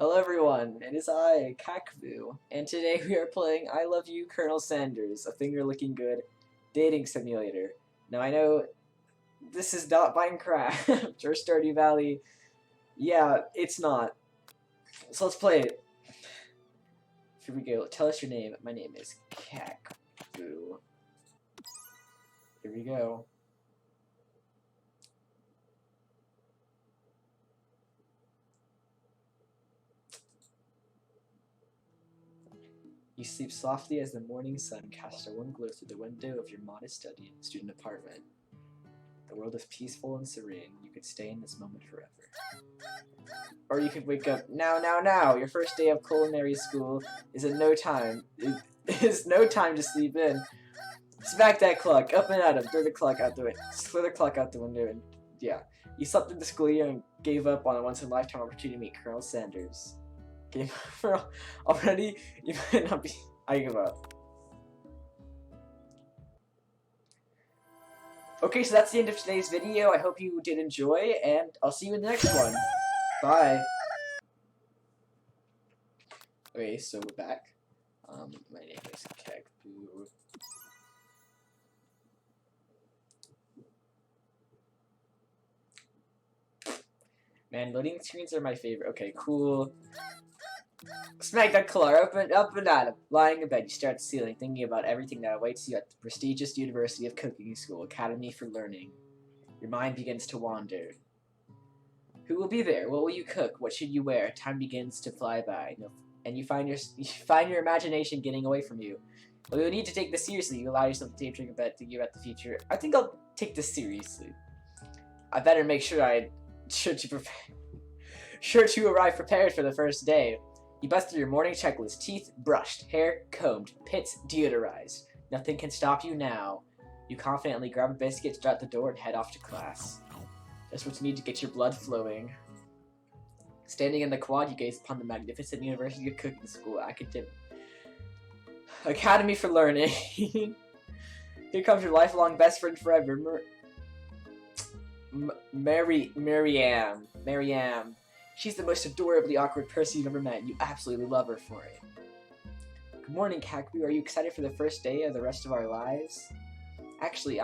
Hello everyone, it is I, Kakvu, and today we are playing I Love You, Colonel Sanders, a finger-licking good dating simulator. Now I know this is not Minecraft or Stardew Valley. Yeah, it's not. So let's play it. Here we go. Tell us your name. My name is Kakvu. Here we go. You sleep softly as the morning sun casts a warm glow through the window of your modest study in the student apartment. The world is peaceful and serene. You could stay in this moment forever. Or you could wake up now. Your first day of culinary school is in no time. It is no time to sleep in. Smack that clock, up and at him. Throw the clock out the window, and yeah. You slept in the school year and gave up on a once-in-a-lifetime opportunity to meet Colonel Sanders. Game over already? You might not be. I give up. Okay, so that's the end of today's video. I hope you did enjoy, and I'll see you in the next one. Bye. Okay, so we're back. My name is Kakbu. Man, loading screens are my favorite. Okay, cool. Smack that color, up and at him. Lying in bed, you stare at the ceiling, thinking about everything that awaits you at the prestigious University of Cooking School, Academy for Learning. Your mind begins to wander. Who will be there? What will you cook? What should you wear? Time begins to fly by, and you find your imagination getting away from you. Well, you'll need to take this seriously. You allow yourself to daydream about thinking about the future. I think I'll take this seriously. I better make sure sure to arrive prepared for the first day. You bust through your morning checklist: teeth brushed, hair combed, pits deodorized. Nothing can stop you now. You confidently grab a biscuit, strut the door, and head off to class. Just what you need to get your blood flowing. Standing in the quad, you gaze upon the magnificent University of Cooking School Academy for Learning. Here comes your lifelong best friend forever, Maryam. She's the most adorably awkward person you've ever met, and you absolutely love her for it. Good morning, Kakbu. Are you excited for the first day of the rest of our lives? Actually,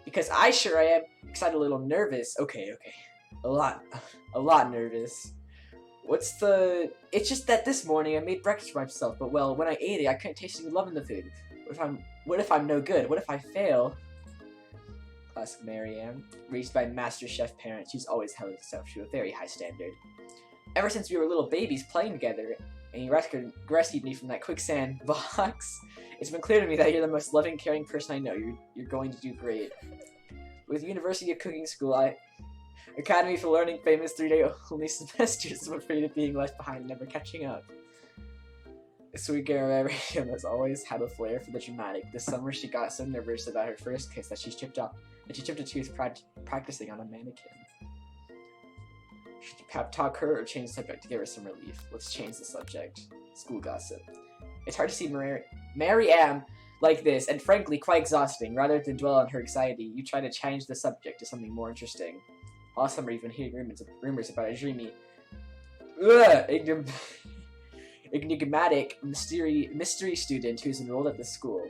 because I sure I am excited, a little nervous. Okay. A lot nervous. It's just that this morning I made breakfast for myself, but well, when I ate it, I couldn't taste any love in the food. What if I'm no good? What if I fail? Asked Marianne. Raised by Master Chef parents, she's always held herself to a very high standard. Ever since we were little babies playing together, and you rescued me from that quicksand box, it's been clear to me that you're the most loving, caring person I know. You're going to do great. With University of Cooking School, Academy for Learning famous 3-day only semesters, I'm afraid of being left behind and never catching up. Sweet girl Marianne has always had a flair for the dramatic. This summer she got so nervous about her first kiss that she chipped a tooth practicing on a mannequin. Should you pep talk her or change the subject to give her some relief? Let's change the subject. School gossip. It's hard to see Maryam like this, and frankly quite exhausting. Rather than dwell on her anxiety, you try to change the subject to something more interesting. All summer you've been hearing rumors about a dreamy, enigmatic mystery student who's enrolled at the school.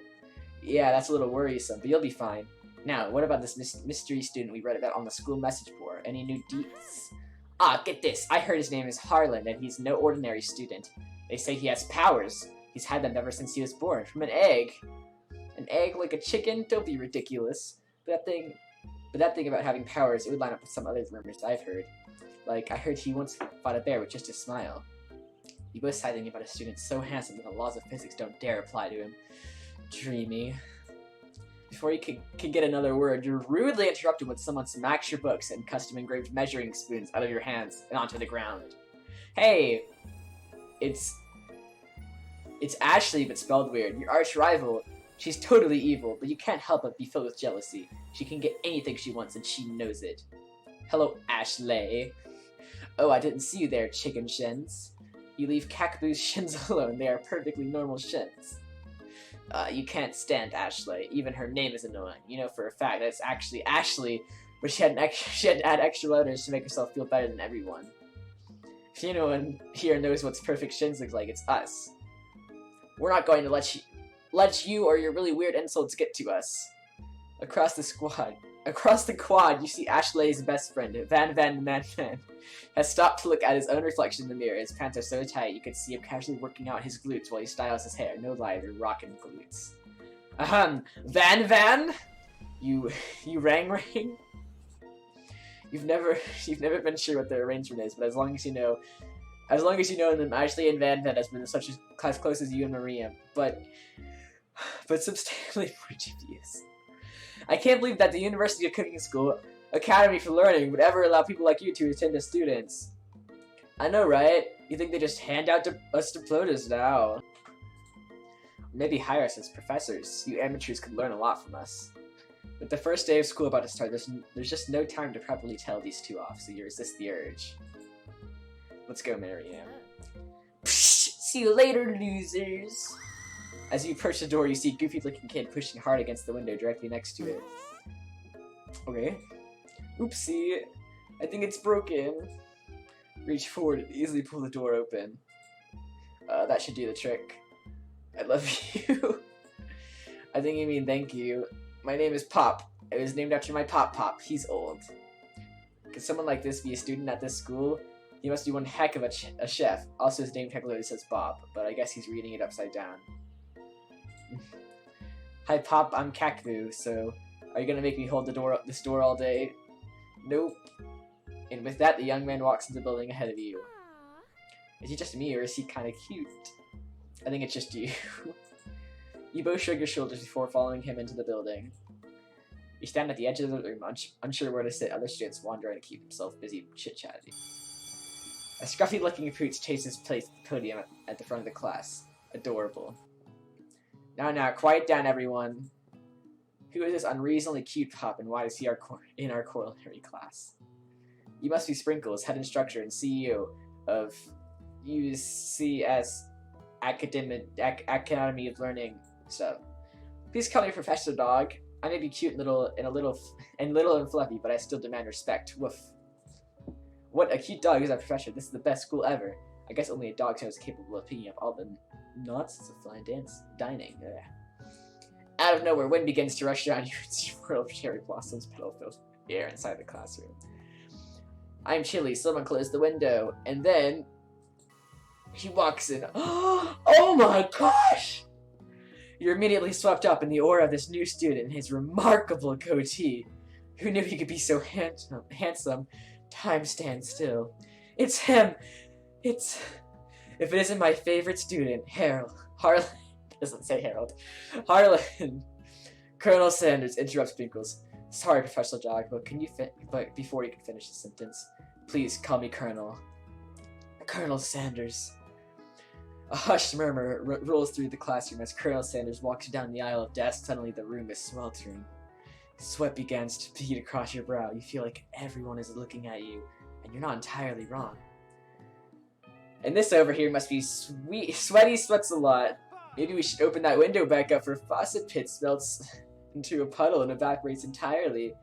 Yeah, that's a little worrisome, but you'll be fine. Now, what about this mystery student we read about on the school message board? Any new deets? Ah, get this! I heard his name is Harlan, and he's no ordinary student. They say he has powers. He's had them ever since he was born, from an egg. An egg like a chicken? Don't be ridiculous. But that thing about having powers, it would line up with some other rumors I've heard. Like, I heard he once fought a bear with just a smile. You both sighed thinking about a student so handsome that the laws of physics don't dare apply to him. Dreamy. Before you can get another word, you're rudely interrupted when someone smacks your books and custom-engraved measuring spoons out of your hands and onto the ground. Hey! It's Ashley, but spelled weird. Your arch rival. She's totally evil, but you can't help but be filled with jealousy. She can get anything she wants, and she knows it. Hello, Ashley. Oh, I didn't see you there, chicken shins. You leave Kakbu's shins alone. They are perfectly normal shins. You can't stand Ashley. Even her name is annoying. You know for a fact that it's actually Ashley, but she had to add extra letters to make herself feel better than everyone. If anyone here knows what perfect shins look like, it's us. We're not going to let you or your really weird insults get to us. Across the quad, you see Ashley's best friend, Van, has stopped to look at his own reflection in the mirror. His pants are so tight, you can see him casually working out his glutes while he styles his hair. No lie, they're rockin' glutes. Van? You rang? You've never been sure what their arrangement is, but as long as you know them, Ashley and Van has been such as close as you and Maria, but substantially more dubious. I can't believe that the University of Cooking School Academy for Learning would ever allow people like you to attend as students. I know, right? You think they just hand out us diplomas now? Maybe hire us as professors. You amateurs could learn a lot from us. With the first day of school about to start, there's just no time to properly tell these two off, so you resist the urge. Let's go, Marianne. See you later, losers! As you approach the door, you see a goofy-looking kid pushing hard against the window directly next to it. Okay. Oopsie. I think it's broken. Reach forward and easily pull the door open. That should do the trick. I love you. I think you mean thank you. My name is Pop. It was named after my Pop. He's old. Could someone like this be a student at this school? He must be one heck of a chef. Also, his name technically says Bob, but I guess he's reading it upside down. Hi, Pop. I'm Kakvu. So, are you gonna make me hold this door all day? Nope. And with that, the young man walks into the building ahead of you. Is he just me, or is he kind of cute? I think it's just you. You both shrug your shoulders before following him into the building. You stand at the edge of the room, unsure where to sit. Other students wander to keep himself busy chit-chatting. A scruffy-looking pooch takes his place at the podium at the front of the class. Adorable. Now, quiet down, everyone. Who is this unreasonably cute Pop, and why is he in our culinary class? You must be Sprinkles, head instructor and CEO of UCS Academy of Learning stuff. Please call me Professor Dog. I may be cute and little and fluffy, but I still demand respect. Woof. What a cute dog is our professor. This is the best school ever. I guess only a dog's nose is capable of picking up all the nonsense of fine dining. Ugh. Out of nowhere, wind begins to rush around you and swirl of cherry blossoms petal-filled air inside the classroom. I'm chilly. Someone close the window. And then he walks in. Oh my gosh! You're immediately swept up in the aura of this new student and his remarkable goatee. Who knew he could be so handsome? Time stands still. It's him! If it isn't my favorite student, Harlan, doesn't say Harold. Harlan. Colonel Sanders interrupts Sprinkles. Sorry, Professor Dog, but before you can finish the sentence, please call me Colonel. Colonel Sanders. A hushed murmur rolls through the classroom as Colonel Sanders walks down the aisle of desks. Suddenly, the room is sweltering. Sweat begins to bead across your brow. You feel like everyone is looking at you, and you're not entirely wrong. And this over here must be sweaty sweats a lot. Maybe we should open that window back up for faucet pit melts into a puddle and evaporates entirely.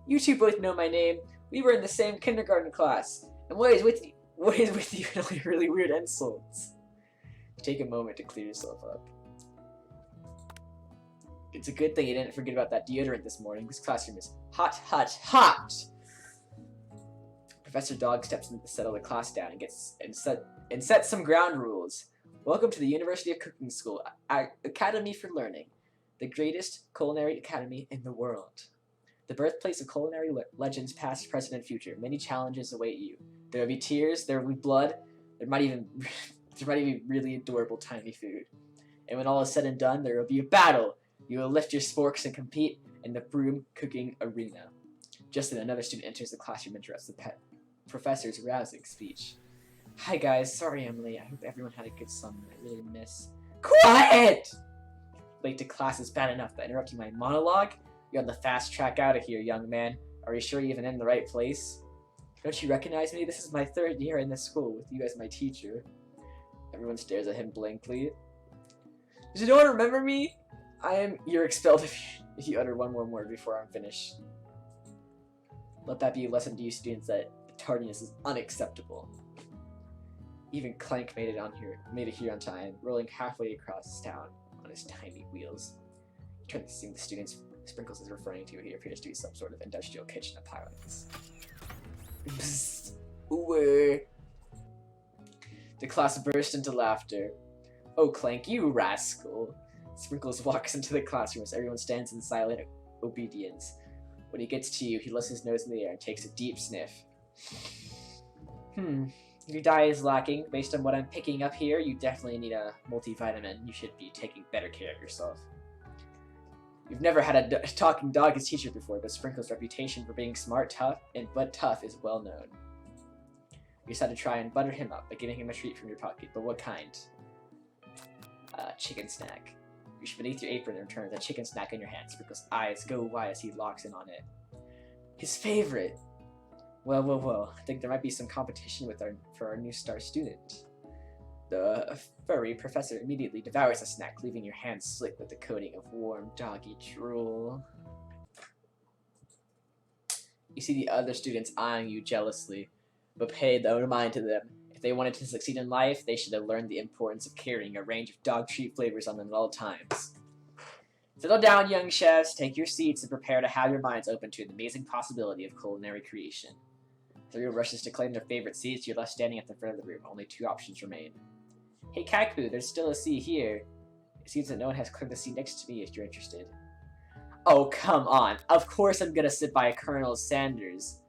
You two both know my name. We were in the same kindergarten class. And what is with you really weird insults? Take a moment to clear yourself up. It's a good thing you didn't forget about that deodorant this morning. This classroom is hot, hot, hot! Professor Dog steps in to settle the class down and sets some ground rules. Welcome to the University of Cooking School Academy for Learning, the greatest culinary academy in the world. The birthplace of culinary legends past, present, and future. Many challenges await you. There will be tears, there will be blood, there might even be really adorable tiny food. And when all is said and done, there will be a battle. You will lift your sporks and compete in the broom cooking arena. Just then, another student enters the classroom and interrupts the professor's rousing speech. Hi guys, sorry I'm late. I hope everyone had a good summer. I really miss... Quiet! Late to class is bad enough, but interrupting my monologue? You're on the fast track out of here, young man. Are you sure you're even in the right place? Don't you recognize me? This is my 3rd year in this school with you as my teacher. Everyone stares at him blankly. Does anyone remember me? You're expelled if you utter one more word before I'm finished. Let that be a lesson to you students that tardiness is unacceptable. Even Clank made it here on time, rolling halfway across town on his tiny wheels. He turned to see the students Sprinkles is referring to. He appears to be some sort of industrial kitchen appliance. Psst. Ooh. The class burst into laughter. Oh, Clank, you rascal! Sprinkles walks into the classroom as everyone stands in silent obedience. When he gets to you, he lifts his nose in the air and takes a deep sniff. Your diet is lacking. Based on what I'm picking up here, you definitely need a multivitamin. You should be taking better care of yourself. You've never had a talking dog as teacher before, but Sprinkles' reputation for being smart, tough is well known. You decided to try and butter him up by giving him a treat from your pocket, but what kind? Chicken snack. Reach beneath your apron and return with a chicken snack in your hand. Sprinkles' eyes go wide as he locks in on it. His favorite! Well, I think there might be some competition for our new star student. The furry professor immediately devours the snack, leaving your hands slick with the coating of warm doggy drool. You see the other students eyeing you jealously, but pay no mind to them. If they wanted to succeed in life, they should have learned the importance of carrying a range of dog treat flavors on them at all times. Settle down, young chefs, take your seats, and prepare to have your minds open to the amazing possibility of culinary creation. Three rushes to claim their favorite seats. You're left standing at the front of the room. Only two options remain. Hey, Kakbu, there's still a seat here. It seems that no one has cleared the seat next to me if you're interested. Oh, come on. Of course I'm gonna sit by Colonel Sanders.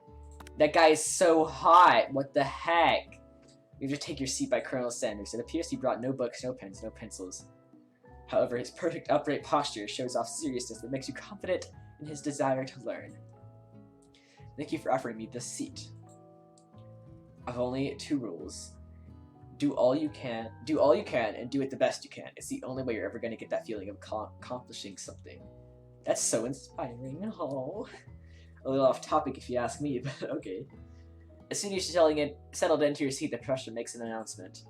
That guy is so hot. What the heck? You just take your seat by Colonel Sanders. It appears he brought no books, no pens, no pencils. However, his perfect upright posture shows off seriousness that makes you confident in his desire to learn. Thank you for offering me this seat. I've only two rules. Do all you can, and do it the best you can. It's the only way you're ever going to get that feeling of accomplishing something. That's so inspiring. Oh. A little off topic if you ask me, but okay. As soon as you're settled into your seat, the professor makes an announcement.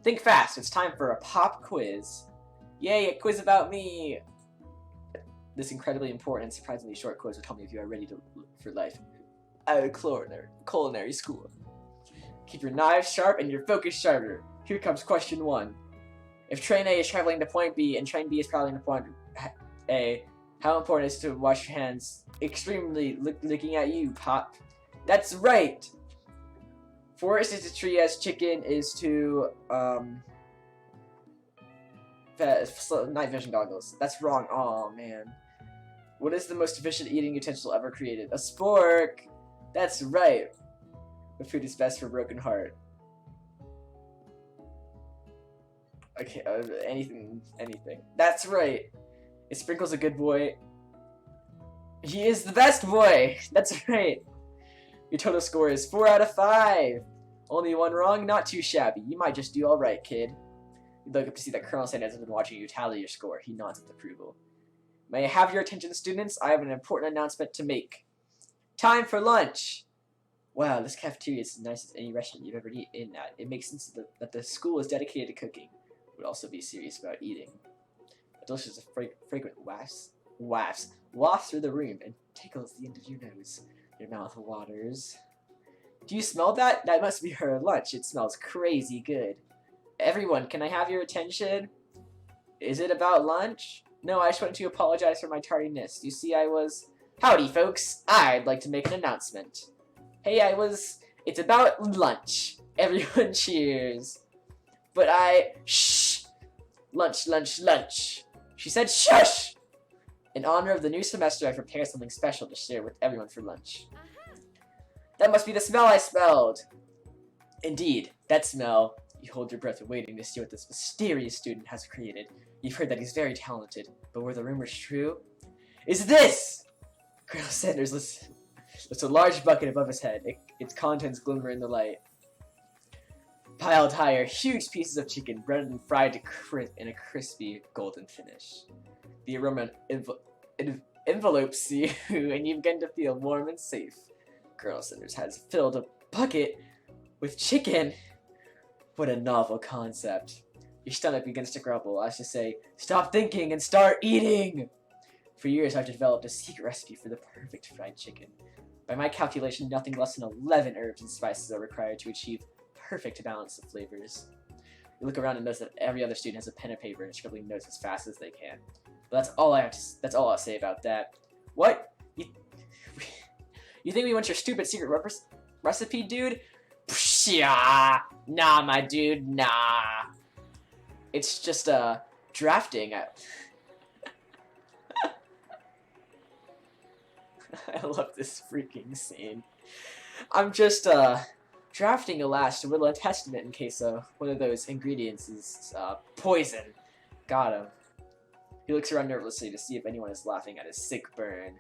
Think fast, it's time for a pop quiz. Yay, a quiz about me! This incredibly important and surprisingly short quiz will tell me if you are ready for life at a culinary school. Keep your knives sharp and your focus sharper. Here comes question 1. If train A is traveling to point B and train B is traveling to point A, how important is it to wash your hands? Extremely. Looking at you, Pop. That's right! Forest is to tree as chicken is to, night vision goggles. That's wrong. Oh man. What is the most efficient eating utensil ever created? A spork! That's right. What food is best for a broken heart? Okay, anything. That's right. Is Sprinkles a good boy? He is the best boy! That's right. Your total score is 4 out of 5. Only one wrong, not too shabby. You might just do alright, kid. You look up to see that Colonel Sanders has been watching you tally your score. He nods with approval. May I have your attention, students? I have an important announcement to make. Time for lunch! Wow, this cafeteria is as nice as any restaurant you've ever eaten at. It makes sense that the school is dedicated to cooking. It would also be serious about eating. A delicious fragrant wafts through the room and tickles the end of your nose. Your mouth waters. Do you smell that? That must be her lunch. It smells crazy good. Everyone, can I have your attention? Is it about lunch? No, I just wanted to apologize for my tardiness. You see, Howdy, folks. I'd like to make an announcement. Hey, it's about lunch. Everyone cheers. But shh! Lunch. She said shush! In honor of the new semester, I prepared something special to share with everyone for lunch. That must be the smell I smelled! Indeed, that smell. You hold your breath waiting to see what this mysterious student has created. You've heard that he's very talented, but were the rumors true? Is this? Colonel Sanders lifts a large bucket above his head. Its contents glimmer in the light. Piled higher, huge pieces of chicken, breaded and fried in a crispy golden finish. The aroma envelopes you, and you begin to feel warm and safe. Colonel Sanders has filled a bucket with chicken. What a novel concept. Your stomach begins to grumble. I should say, stop thinking and start eating! For years, I've developed a secret recipe for the perfect fried chicken. By my calculation, nothing less than 11 herbs and spices are required to achieve perfect balance of flavors. You look around and notice that every other student has a pen and paper and is scribbling notes as fast as they can. But that's all that's all I'll say about that. What? You think we want your stupid secret recipe, dude? Pshah! Nah, my dude, nah. It's just, drafting. I love this freaking scene. I'm just, drafting a last will and testament in case, one of those ingredients is, poison. Got him. He looks around nervously to see if anyone is laughing at his sick burn.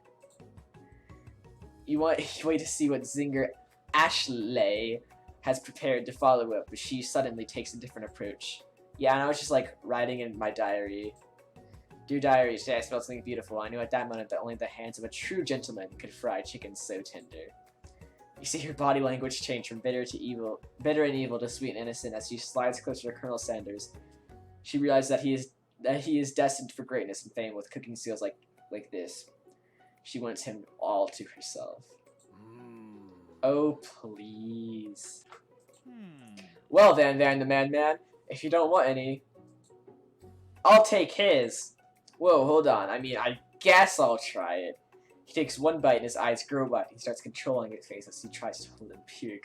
You wait to see what Zinger Ashley has prepared to follow up, but she suddenly takes a different approach. Yeah, and I was just like writing in my diary. Dear diary, today I smelled something beautiful. I knew at that moment that only the hands of a true gentleman could fry chicken so tender. You see her body language change from bitter and evil to sweet and innocent as she slides closer to Colonel Sanders. She realizes that he is destined for greatness and fame with cooking skills like this. She wants him all to herself. Oh, please. Well then, the madman, if you don't want any, I'll take his. Whoa, hold on. I mean, I guess I'll try it. He takes one bite and his eyes grow wide. He starts controlling his face as he tries to hold in pure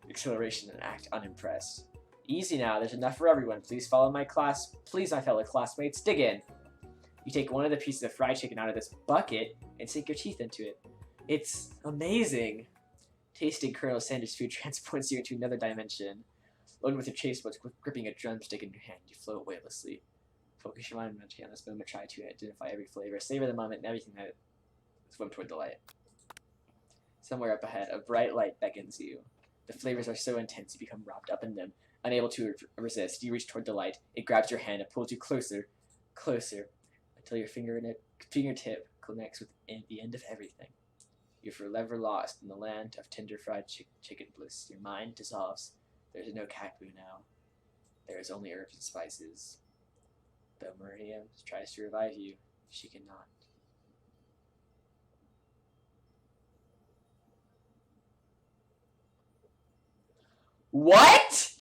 exhilaration and act unimpressed. Easy now, there's enough for everyone. Please follow my class. Please, my fellow classmates, dig in. You take one of the pieces of fried chicken out of this bucket and sink your teeth into it. It's amazing. Tasting Colonel Sanders' food transports you into another dimension. Loaded with your taste buds, gripping a drumstick in your hand, you float weightlessly. Focus your mind on this moment. Try to identify every flavor. Savor the moment and everything that swim toward the light. Somewhere up ahead, a bright light beckons you. The flavors are so intense you become wrapped up in them. Unable to resist, you reach toward the light. It grabs your hand and pulls you closer, until your fingertip connects with the end of everything. You're forever lost in the land of tender fried chicken bliss. Your mind dissolves. There is no kakbu now. There is only herbs and spices. Though Maria tries to revive you, she cannot. What?